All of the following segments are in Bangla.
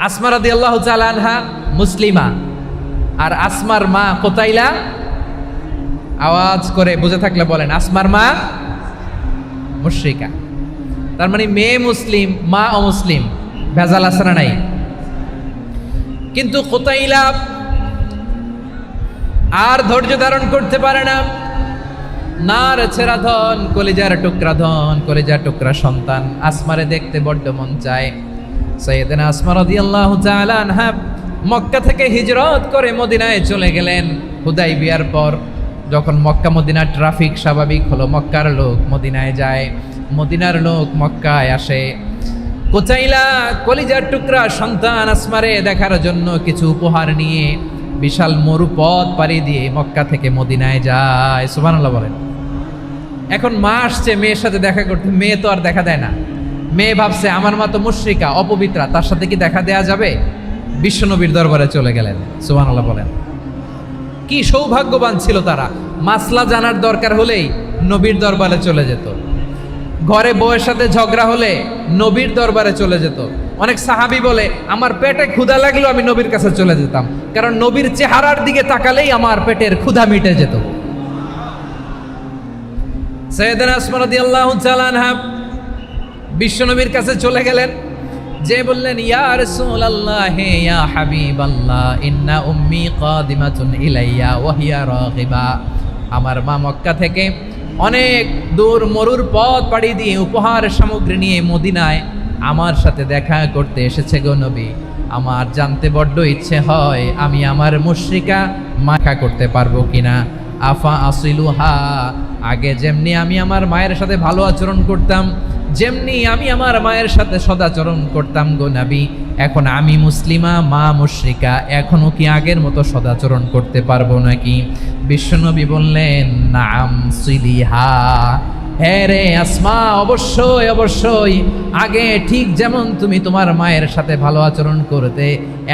আসমা রাদিয়াল্লাহু তাআলা আনহা মুসলিমা, আর আসমার মা কোতাইলা, আওয়াজ করে বুঝে থাকলে বলেন, আসমার মা মুশরিকা। তার মানে মেয়ে মুসলিম, মা অমুসলিম, ভেজাল আছে না নাই? কিন্তু কোতাইলা আর ধৈর্য ধারণ করতে পারে না। নার ছেড়া ধন, কলিজার টুকরা ধন, কলিজার টুকরা সন্তান আসমারে দেখতে বড্ড মন চায়। সাইয়েদনা আসমা রাদিয়াল্লাহু তাআলা আনহা মক্কা থেকে হিজরত করে মদিনায় চলে গেলেন। হুদাইবিয়ার পর যখন মক্কা মদিনা ট্রাফিক স্বাভাবিক হলো, মক্কার লোক মদিনায় যায়, মদিনার লোক মক্কায় আসে। কোচাইলা কলিজার টুকরা সন্তান আসমারে দেখার জন্য কিছু উপহার নিয়ে বিশাল মরুপথ পাড়ি দিয়ে মক্কা থেকে মদিনায় যায়। সুবহানাল্লাহ বলেন। এখন মা আসছে মেয়ের সাথে দেখা করতে, মেয়ে তো আর দেখা দেয় না। মেয়ে ভাবছে আমার মা তো মুশরিকা, অপবিত্রা, তার সাথে কি দেখা দেয়া যাবে? বিশ্বনবীর দরবারে চলে গেলেন। সুবহানাল্লাহ বলেন। কি সৌভাগ্যবান ছিল তারা, মাসলা জানার দরকার হলেই নবীর দরবারে চলে যেত। ঘরে বউয়ের সাথে ঝগড়া হলে নবীর দরবারে চলে যেত। অনেক সাহাবী বলে আমার পেটে ক্ষুধা লাগলো আমি নবীর কাছে চলে যেতাম, কারণ নবীর চেহারার দিকে তাকালেই আমার পেটের ক্ষুধা মিটে যেত। সাইয়েদনা আসমা রাদিয়াল্লাহু তাআলা আনহা বিশ্বনবীর কাছে চলে গেলেন, যে বললেন ইয়া রাসূলুল্লাহ ইয়া হাবিবাল্লাহ ইন্না উম্মি কাদিমাতুন ইলাইয়া ওয়া হিয়া রাগিবা। আমার মা মক্কা থেকে অনেক দূর মরুর পথ পাড়ি দিয়ে উপহার সামগ্রী নিয়ে মদিনায় আমার সাথে দেখা করতে এসেছে গো নবী। আমার জানতে বড্ড ইচ্ছে হয় আমি আমার মুশরিকা মাখা করতে পারবো কিনা। আফা আসিলুহা, আগে যেমনি আমি আমার মায়ের সাথে ভালো আচরণ করতাম, যেমনি আমি আমার মায়ের সাথে সদাচরণ করতাম গো নবী, এখন আমি মুসলিমা, মা মুশরিকা, এখনো কি আগের মতো সদাচরণ করতে পারবো নাকি? বিশ্বনবী বললেন নাম সিলিহা, হ্যাঁ রে আসমা, অবশ্যই অবশ্যই, আগে ঠিক যেমন তুমি তোমার মায়ের সাথে ভালো আচরণ করতে,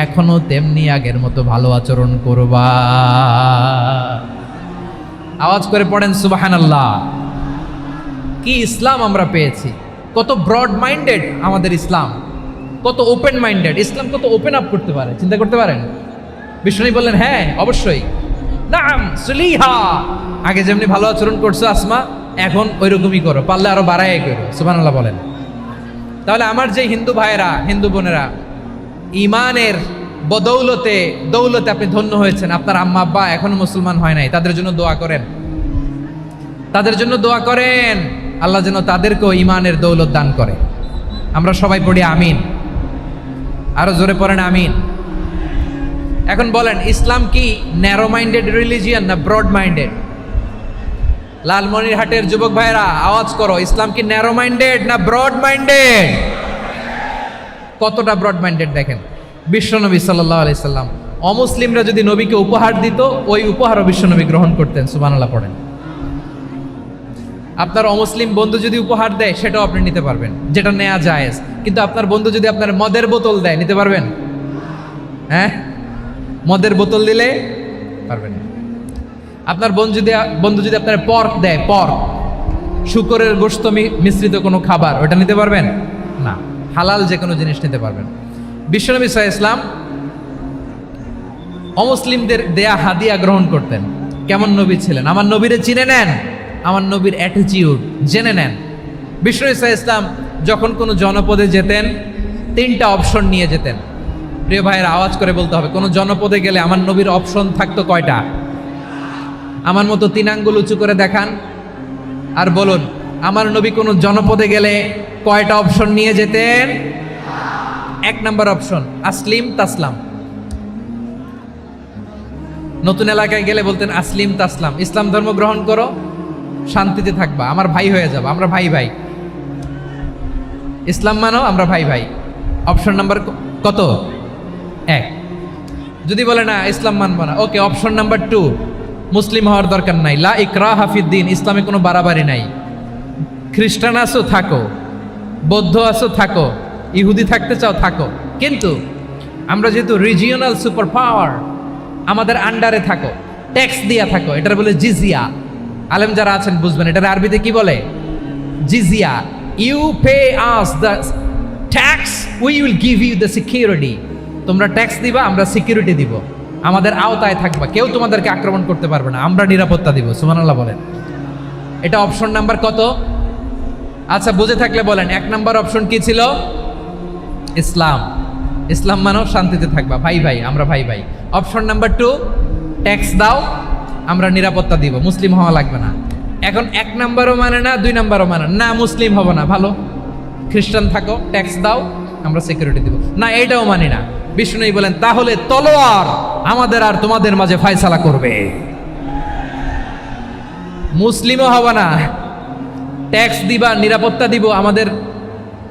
এখনো তেমনি আগের মতো ভালো আচরণ করবা। আওয়াজ করে পড়েন সুবহানাল্লাহ। কি ইসলাম আমরা পেয়েছি! কত ব্রড মাইন্ডেড আমাদের ইসলাম, কত ওপেন মাইন্ডেড ইসলাম, কত ওপেন আপ করতে পারে, চিন্তা করতে পারেন। বিষ্ণু বললেন হ্যাঁ অবশ্যই, নাম সুলিহা, আগে যেমনি ভালো আচরণ করছো আসমা, এখন ওই রকমই করো, পারলে আরো বাড়াই করো। সুবহানাল্লাহ বলেন। তাহলে আমার যে হিন্দু ভাইয়েরা, হিন্দু বোনেরা, ইমানের বদৌলতে দৌলতে আপনি ধন্য হয়েছেন, আপনার আম্মা আব্বা এখনো মুসলমান হয় নাই, তাদের জন্য দোয়া করেন, তাদের জন্য দোয়া করেন, আল্লাহ যেন তাদেরকেও ইমানের দৌলত দান করে। আমরা সবাই পড়ি আমিন, আরো জোরে পড়েন আমিন। এখন বলেন ইসলাম কি ন্যারো মাইন্ডেড রিলিজিয়ান না ব্রড মাইন্ডেড? লালমনিরহাটের যুবক ভাইরা আওয়াজ করো, ইসলাম কি ন্যারো মাইন্ডেড না ব্রড মাইন্ডেড? কতটা ব্রড মাইন্ডেড দেখেন। বিশ্বনবী সাল্লাল্লাহু আলাইহি সাল্লাম অমুসলিমরা যদি নবীকে উপহার দিত, ওই উপহারও বিশ্বনবী গ্রহণ করতেন। সুবহানাল্লাহ পড়েন। আপনার অমুসলিম বন্ধু যদি উপহার দেয় সেটাও আপনি নিতে পারবেন, যেটা নেওয়া জায়েজ। কিন্তু আপনার বন্ধু যদি আপনার মদের বোতল দেয়, নিতে পারবেন? হ্যাঁ, মদের বোতল দিলে পারবেন না। আপনার বন্ধু যদি আপনার পর্ক দেয়, পর্ক, শূকরের গোশত মিশ্রিত কোনো খাবার, ওটা নিতে পারবেন না। হালাল যে কোনো জিনিস নিতে পারবেন। বিশ্বনবী সাল্লাল্লাহু আলাইহি ওয়াসাল্লাম অমুসলিমদের দেয়া হাদিয়া গ্রহণ করতেন। কেমন নবী ছিলেন! আমার নবীরে চিনে নেন, আমার নবীর অ্যাটিটিউড জেনে নেন। বিশ্বনবী সাল্লাল্লাহু আলাইহি ওয়াসাল্লাম যখন কোনো জনপদে যেতেন, 3টা অপশন নিয়ে যেতেন। প্রিয় ভাইয়ের আওয়াজ করে বলতে হবে, কোনো জনপদে গেলে আমার নবীর অপশন থাকতো কয়টা? আমার মতো 3 আঙ্গুল উঁচু করে দেখান আর বলুন, আমার নবী কোনো জনপদে গেলে কয়টা অপশন নিয়ে যেতেন? 1 নম্বর অপশন আসলিম তাসলাম। নতুন এলাকায় গেলে বলতেন আসলিম তাসলাম, ইসলাম ধর্ম গ্রহণ করো, শান্তিতে থাকবা, আমার ভাই হয়ে যাবো, আমরা ভাই ভাই, ইসলাম মানো, আমরা ভাই ভাই। অপশন নাম্বার কত? 1। যদি বলে না ইসলাম মানবো না, ওকে, অপশন নাম্বার 2, মুসলিম হওয়ার দরকার নাই, লা ইকরাহা ফিদ্দিন, ইসলামে কোনো বাড়াবাড়ি নাই। খ্রিস্টান আছো থাকো, বৌদ্ধ আছো থাকো, ইহুদি থাকতে চাও থাকো, কিন্তু আমরা যেহেতু রিজিওনাল সুপার পাওয়ার, আমাদের আন্ডারে থাকো, ট্যাক্স দিয়া থাকো, এটার বলে জিজিয়া। আলেম যারা আছেন বুঝবেন, এটার আরবিতে কি বলে? জিজিয়া। You pay us the tax, we will give you the security. তোমরা ট্যাক্স দিবা, আমরা সিকিউরিটি দিব, আমাদের আওতায় থাকবা, কেউ তোমাদেরকে আক্রমণ করতে পারবে না, আমরা নিরাপত্তা দিব। সুবহানাল্লাহ বলেন। এটা অপশন নাম্বার কত? আচ্ছা বুঝে থাকলে বলেন, 1 নাম্বার অপশন কি ছিল? ইসলাম। ইসলাম মানো শান্তিতে থাকবা, ভাই ভাই, আমরা ভাই ভাই। অপশন নাম্বার 2, ট্যাক্স দাও, আমরা নিরাপত্তা দিব, মুসলিম হওয়া লাগবে না। এখন 1 নাম্বারও মানে না, 2 নাম্বারও মানে না, মুসলিম হবো না, ভালো খ্রিস্টান থাকো, ট্যাক্স দাও, আমরা সিকিউরিটি দিব না, এইটাও মানি না। বিষ্ণু বলেন তাহলে তলোয়ার আমাদের আর তোমাদের মাঝে ফয়সালা করবে। মুসলিমও হবে না, ট্যাক্স দিবা, নিরাপত্তা দিব,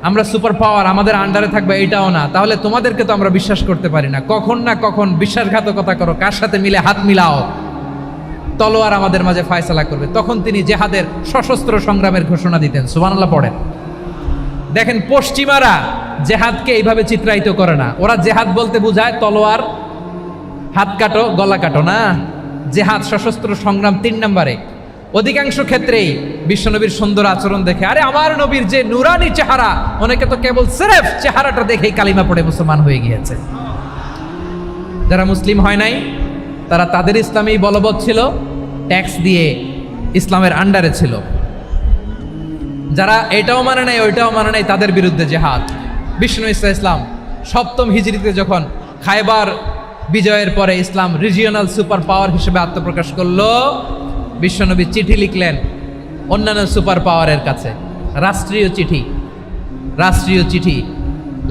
আমরা সুপার পাওয়ার, আমাদের আন্ডারে থাকবে, এটাও না। তাহলে তোমাদেরকে তো আমরা বিশ্বাস করতে পারি না, কখন না কখন বিশ্বাসঘাতকতা করো, কার সাথে মিলে হাত মিলাও, তলোয়ার আমাদের মাঝে ফয়সালা করবে। তখন তিনি জেহাদের সশস্ত্র সংগ্রামের ঘোষণা দিতেন। সুবহানাল্লাহ পড়েন। দেখেন পশ্চিমারা জেহাদকে এইভাবে চিত্রায়িত করে না, ওরা জেহাদ বলতে বোঝায় তলোয়ার, হাত কাটো, গলা কাটো না। জেহাদ সশস্ত্র সংগ্রাম 3 নম্বরে। অধিকাংশ ক্ষেত্রেই বিশ্বনবীর সুন্দর আচরণ দেখে, আরে আমার নবীর যে নুরানি চেহারা, অনেকে তো কেবল সিরেফ চেহারাটা দেখেই কালিমা পড়ে মুসলমান হয়ে গিয়েছে। যারা মুসলিম হয় নাই তারা তাদের ইসলামেই বলবৎ ছিল, ট্যাক্স দিয়ে ইসলামের আন্ডারে ছিল। যারা এটাও মানে নাই ওইটাও মানে নাই, তাদের বিরুদ্ধে জেহাদ। বিষ্ণু ইসলাম 7ম হিজরিতে যখন খায়বার বিজয়ের পরে ইসলাম রিজিওনাল সুপার পাওয়ার হিসেবে আত্মপ্রকাশ করলো, বিশ্বনবী চিঠি লিখলেন অন্যান্য সুপার পাওয়ারের কাছে, রাষ্ট্রীয় চিঠি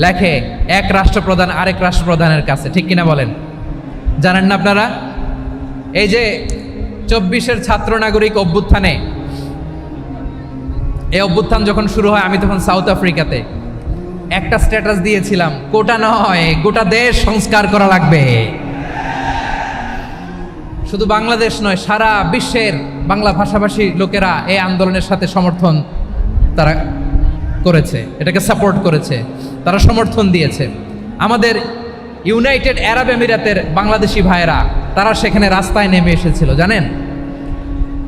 লেখে এক রাষ্ট্রপ্রধান আরেক রাষ্ট্রপ্রধানের কাছে। ঠিক কিনা বলেন? জানেন না আপনারা? এই যে 24-এর ছাত্র নাগরিক অভ্যুত্থানে, এই অভ্যুত্থান যখন শুরু হয়, আমি তখন সাউথ আফ্রিকাতে একটা স্ট্যাটাস দিয়েছিলাম, কোটা নয় গোটা দেশ সংস্কার করা লাগবে। শুধু বাংলাদেশ নয়, সারা বিশ্বের বাংলা ভাষাভাষী লোকেরা এই আন্দোলনের সাথে সমর্থন তারা করেছে, এটাকে সাপোর্ট করেছে, তারা সমর্থন দিয়েছে। আমাদের ইউনাইটেড আরব আমিরাতের বাংলাদেশি ভাইয়েরা তারা সেখানে রাস্তায় নেমে এসেছিল, জানেন?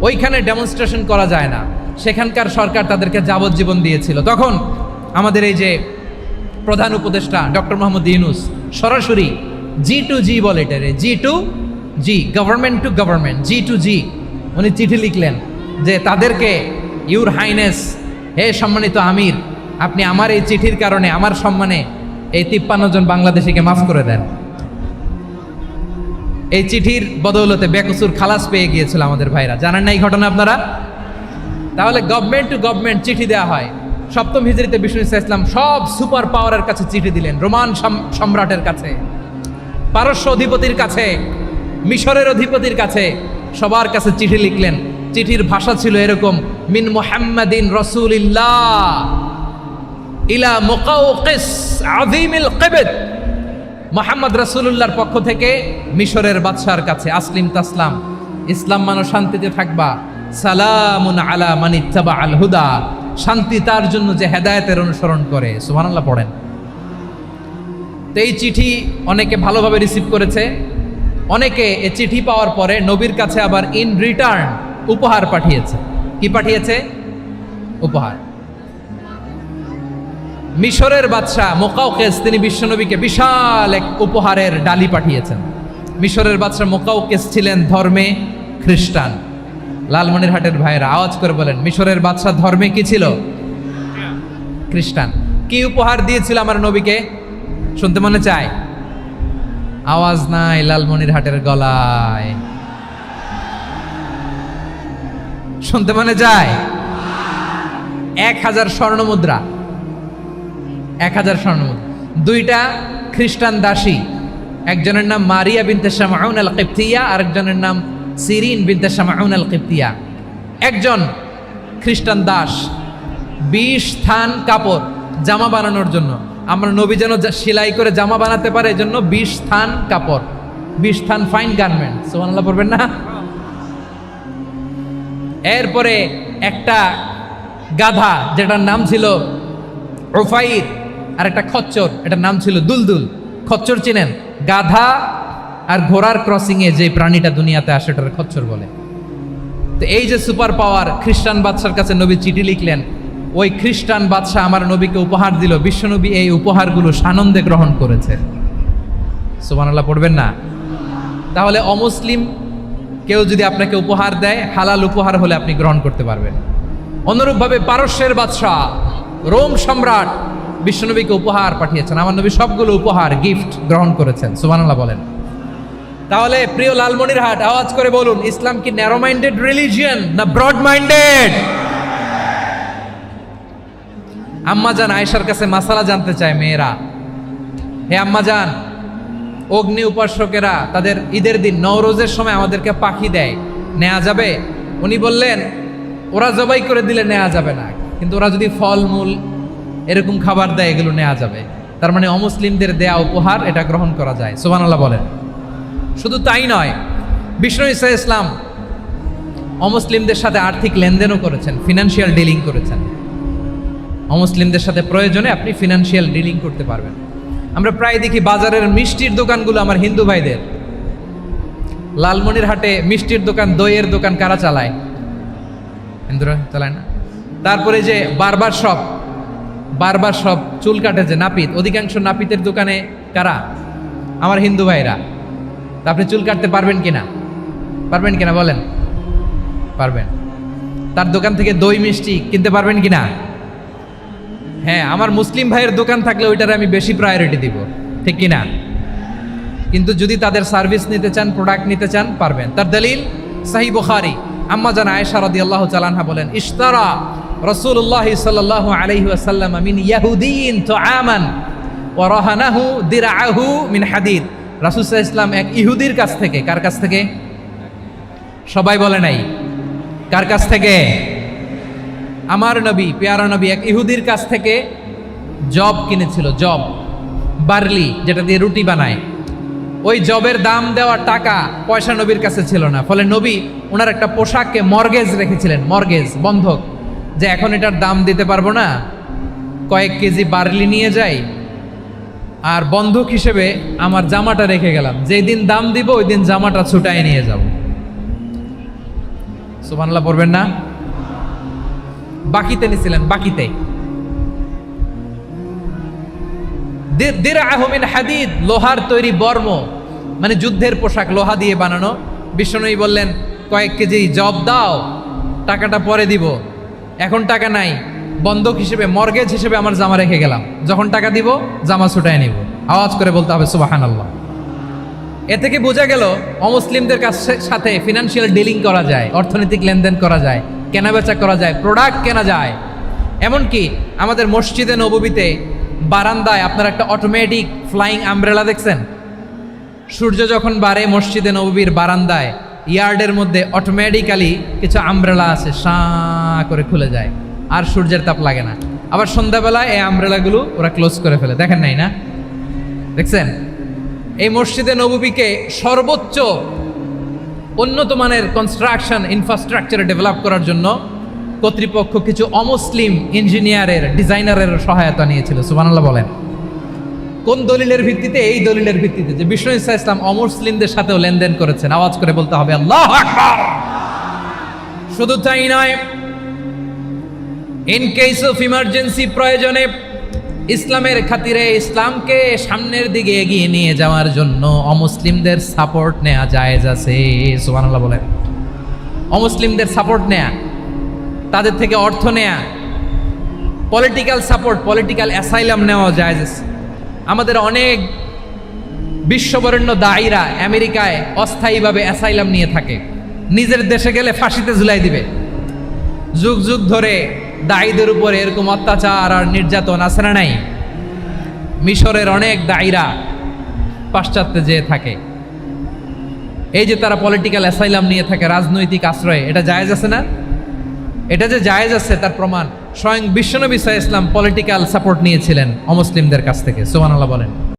ওইখানে ডেমনস্ট্রেশন করা যায় না, সেখানকার সরকার তাদেরকে যাবজ্জীবন দিয়েছিল। তখন আমাদের এই যে প্রধান উপদেষ্টা ডক্টর মোহাম্মদ ইউনূস সরাসরি G2G বলে, এটারে G2G, government to government, G2G, উনি চিঠি লিখলেন যে তাদেরকে, ইউর হাইনেস, হে সম্মানিত আমির, আপনি আমার এই চিঠির কারণে আমার সম্মানে এই 53 জন বাংলাদেশিকে মাফ করে দেন। এই চিঠির বদৌলতে বেকসুর খালাস পেয়ে গিয়েছিল আমাদের ভাইরা। জানেন না এই ঘটনা আপনারা? তাহলে গভর্নমেন্ট টু গভর্নমেন্ট চিঠি দেওয়া হয়। 7ম হিজরিতে বিষ্ণু ইসলাম সব সুপার পাওয়ারের কাছে চিঠি দিলেন, রোমান সম্রাটের কাছে, পারস্য অধিপতির কাছে, মিশরের অধিপতির কাছে, সবার কাছে চিঠি লিখলেন। চিঠির ভাষা ছিল এরকম, মিন মুহাম্মাদিন রাসূলিল্লাহ ইলা মুকাওকিস আযীমিল কিবত, মুহাম্মদ রাসূলুল্লাহর পক্ষ থেকে মিশরের বাদশার কাছে, আসলিম তাসলাম, ইসলাম মানো শান্তিতে থাকবা, সালামুন আলা মান ইত্তাবা আল হুদা, শান্তি তার জন্য যে হেদায়েতের অনুসরণ করে। সুবহানাল্লাহ পড়েন। তো এই চিঠি অনেকে ভালোভাবে রিসিভ করেছে, অনেকে এই চিঠি পাওয়ার পরে নবীর কাছে আবার ইন রিটার্ন উপহার পাঠিয়েছে। কি পাঠিয়েছে? উপহার। মিশরের বাদশা মুকাওকিস তিনি বিশ্বনবীকে বিশাল এক উপহারের ডালি পাঠিয়েছেন। মিশরের বাদশা মুকাওকিস ছিলেন ধর্মে খ্রিস্টান। লালমনিরহাটের ভাইয়েরা আওয়াজ করে বলেন, মিশরের বাদশা ধর্মে কি ছিল? খ্রিস্টান। কি উপহার দিয়েছিল আমার নবীকে? শুনতে মনে চায়? আওয়াজ নাই লালমনিরহাটের গলায়, শুনতে মনে যায়? 1000 স্বর্ণমুদ্রা, 1000 স্বর্ণমুদ্রা। 2টা খ্রিস্টান দাসী, একজনের নাম মারিয়া বিনতে শামউন আল কিবতিয়া, আরেকজনের নাম সিরিন বিনতে শামউন আল কিবতিয়া। একজন খ্রিস্টান দাস 20 থান কাপড় জামা বানানোর জন্য, আমরা নবী যেন সেলাই করে জামা বানাতে পারে এজন্য 20 থান কাপড়, 20 থান ফাইন গার্মেন্ট। সুবহানাল্লাহ পড়বেন না? এরপরে একটা গাধা যেটার নাম ছিল উফাইর, আর একটা খচ্চর, এটার নাম ছিল দুলদুল। খচ্চর চিনেন? গাধা আর ঘোড়ার ক্রসিং এ যে প্রাণীটা দুনিয়াতে আসে ওটার খচ্চর বলে। তো এই যে সুপার পাওয়ার খ্রিস্টান বাদশার কাছে নবী চিঠি লিখলেন, ওই খ্রিস্টান বাদশা আমার নবীকে উপহার দিল। বিশ্বনবী এই উপহারগুলো সানন্দে গ্রহণ করেছে। সুবহানাল্লাহ পড়বেন না? তাহলে অমুসলিম কেউ যদি আপনাকে উপহার দেয়, হালাল উপহার হলে আপনি গ্রহণ করতে পারবেন। অনুরূপভাবে পারস্যের বাদশাহ, রোম সম্রাট বিশ্বনবীকে উপহার পাঠিয়েছেন। আমার নবী সবগুলো উপহার, গিফট গ্রহণ করেছেন। সুবহানাল্লাহ বলেন। তাহলে প্রিয় লালমনিরহাট, আওয়াজ করে বলুন, ইসলাম কি ন্যারো মাইন্ডেড রিলিজিয়ন না ব্রড মাইন্ডেড? আম্মাজান আয়েশার কাছে মাসালা জানতে চায় মেয়েরা, হে আম্মাজান, অগ্নি উপাসকেরা তাদের ঈদের দিন নওরোজের সময় আমাদেরকে পাখি দেয়, নেওয়া যাবে? উনি বললেন, ওরা জবাই করে দিলে নেওয়া যাবে না, কিন্তু ওরা যদি ফলমূল এরকম খাবার দেয় এগুলো নেওয়া যাবে। তার মানে অমুসলিমদের দেয়া উপহার এটা গ্রহণ করা যায়। সুবহানাল্লাহ বলেন। শুধু তাই নয়, বিষ্ণু ঈসা ইসলাম অমুসলিমদের সাথে আর্থিক লেনদেনও করেছেন, ফিনান্সিয়াল ডিলিং করেছেন। অমুসলিমদের সাথে প্রয়োজনে আপনি ফিনান্সিয়াল ডিলিং করতে পারবেন। আমরা প্রায় দেখি বাজারের মিষ্টির দোকানগুলো আমার হিন্দু ভাইদের। লালমনিরহাটে মিষ্টির দোকান, দইয়ের দোকান কারা চালায়? হিন্দুরা চালায় না? তারপরে যে বারবার শপ, চুল কাটে যে নাপিত, অধিকাংশ নাপিতের দোকানে কারা? আমার হিন্দু ভাইরা। তা আপনি চুল কাটতে পারবেন কিনা? পারবেন কিনা বলেন? পারবেন। তার দোকান থেকে দই মিষ্টি কিনতে পারবেন কিনা? হ্যাঁ, আমার মুসলিম ভাইয়ের দোকান থাকলে ওইটারে আমি বেশি প্রায়োরিটি দিব, ঠিক কিনা? কিন্তু যদি তাদের সার্ভিস নিতে চান, প্রোডাক্ট নিতে চান, পারবেন। তার দলিল সহিহ বুখারী, আম্মা জান আয়েশা রাদিয়াল্লাহু তাআলা আনহা বলেন, ইশতারা রাসূলুল্লাহ সাল্লাল্লাহু আলাইহি ওয়াসাল্লাম মিন ইয়াহুদিয়িন তুআমান ওয়া রাহানাহু দিরআহু মিন হাদিদ। রাসূল সাল্লাল্লাহু আলাইহি ওয়াসাল্লাম এক ইহুদির কাছ থেকে, কার কাছ থেকে? সবাই বলে নাই, কার কাছ থেকে? আমার নবী, পেয়ারা নবী এক ইহুদির কাছ থেকে জব কিনেছিল। জব, বার্লি, যেটা দিয়ে রুটি বানায়। ওই জবের দাম দেওয়ার টাকা পয়সা নবীর কাছে ছিল না। ফলে নবী ওনার একটা পোশাককে মর্গেজ রেখেছিলেন, মর্গেজ, বন্ধক, যে এখন এটার দাম দিতে পারবো না, কয়েক কেজি বার্লি নিয়ে যাই আর বন্ধক হিসেবে আমার জামাটা রেখে গেলাম, যেই দিন দাম দিব ওই দিন জামাটা ছুটায় নিয়ে যাব। সুবহানাল্লাহ পড়বেন না? বাকিতে নিছিলেন, বাকিতে। দিরআহু মিন হাদিদ, লোহার তৈরি বর্ম, মানে যুদ্ধের পোশাক, লোহা দিয়ে বানানো। বিষ্ণুনবী বললেন, কয়েক কেজি জব দাও, টাকাটা পরে দিব, এখন টাকা নাই, বন্ধক হিসেবে, মর্গেজ হিসেবে আমার জামা রেখে গেলাম, যখন টাকা দিব জামা ছুটায় নিব। আওয়াজ করে বলতে হবে সুবহানাল্লাহ। এ থেকে বোঝা গেল অমুসলিমদের সাথে ফিনান্সিয়াল ডিলিং করা যায়, অর্থনৈতিক লেনদেন করা যায়, কেনাবেচা করা যায়, প্রোডাক্ট কেনা যায়। এমনকি আমাদের মসজিদে নববীতে বারান্দায় আপনারা একটা অটোমেটিক ফ্লাইং আমব্রেলা দেখছেন? সূর্য যখন বাড়ে মসজিদে নববীর বারান্দায়, ইয়ার্ডের মধ্যে অটোমেটিক্যালি কিছু আমব্রেলা আছে, সাঁ করে খুলে যায়, আর সূর্যের তাপ লাগে না। আবার সন্ধ্যাবেলায় এই আমব্রেলাগুলো ওরা ক্লোজ করে ফেলে। দেখেন নাই না? দেখছেন? এই মসজিদে নববীকে সর্বোচ্চ উন্নত মানের কনস্ট্রাকশন ইনফ্রাস্ট্রাকচারে ডেভেলপ করার জন্য কর্তৃপক্ষ কিছু অমুসলিম ইঞ্জিনিয়ারের, ডিজাইনারের সহায়তা নিয়েছিল। সুবহানাল্লাহ বলেন। কোন দলিলের ভিত্তিতে? এই দলিলের ভিত্তিতে যে বিষ্ণু ঈসা ইসলাম অমুসলিমদের সাথেও লেনদেন করেছেন। আওয়াজ করে বলতে হবে আল্লাহু আকবার। শুধু তাই নয়, ইন কেস অফ ইমার্জেন্সি, প্রয়োজনে ইসলামের খাতিরে, ইসলামকে সামনের দিকে এগিয়ে নিয়ে যাওয়ার জন্য অমুসলিমদের সাপোর্ট নেওয়া জায়েজ আছে। সুবহানাল্লাহ বলেন। অমুসলিমদের সাপোর্ট নেয়া, তাদের থেকে অর্থ নেয়া, পলিটিক্যাল সাপোর্ট, পলিটিক্যাল অ্যাসাইলাম নেওয়া জায়েজ আছে। আমাদের অনেক বিশ্ববরেণ্য দায়ীরা আমেরিকায় অস্থায়ীভাবে অ্যাসাইলাম নিয়ে থাকে, নিজের দেশে গেলে ফাঁসিতে ঝুলাই দিবে। যুগ যুগ ধরে দায়ীদের উপরে এরকম অত্যাচার আর নির্যাতন আছে না নাই? মিশরের অনেক দায়ীরা পাশ্চাত্যে যেয়ে থাকে, এই যে তারা পলিটিক্যাল অ্যাসাইলাম নিয়ে থাকে, রাজনৈতিক আশ্রয়, এটা জায়েজ আছে না? এটা যে জায়েজ আছে তার প্রমাণ স্বয়ং বিশ্বনবী সাল্লাল্লাহু আলাইহি ওয়াসাল্লাম পলিটিক্যাল সাপোর্ট নিয়েছিলেন অমুসলিমদের কাছ থেকে। সুবহানাল্লাহ বলেন।